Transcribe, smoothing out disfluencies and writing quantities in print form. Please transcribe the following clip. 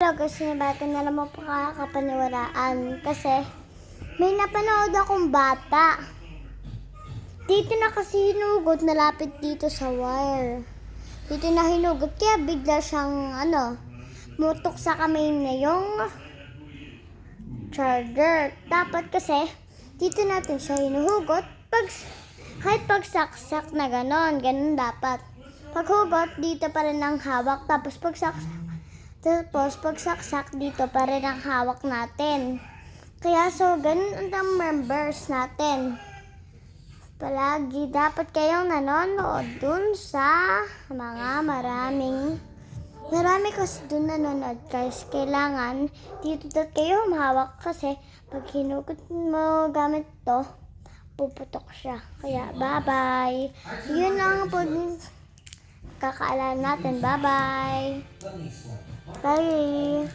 Hello guys, sinabatan na naman po kakapaniwalaan kasi may napanood akong bata. Dito na kasi hinugot, nalapit dito sa wire. Dito na hinugot, kaya bigla siyang mutok sa kamay na yung charger. Dapat kasi, dito natin siya hinuhugot. Kahit pagsaksak na ganon dapat. Paghugot, dito pa rin ang hawak. Tapos pagsaksak dito pa rin ang hawak natin. Kaya ganun ang members natin. Palagi dapat kayong nanonood dun sa mga marami kasi dun nanonood guys. Kailangan dito kayo humawak kasi pag hinugot mo gamit to, puputok siya. Kaya bye-bye. Yun lang po kakaalam natin. Bye-bye. Bye.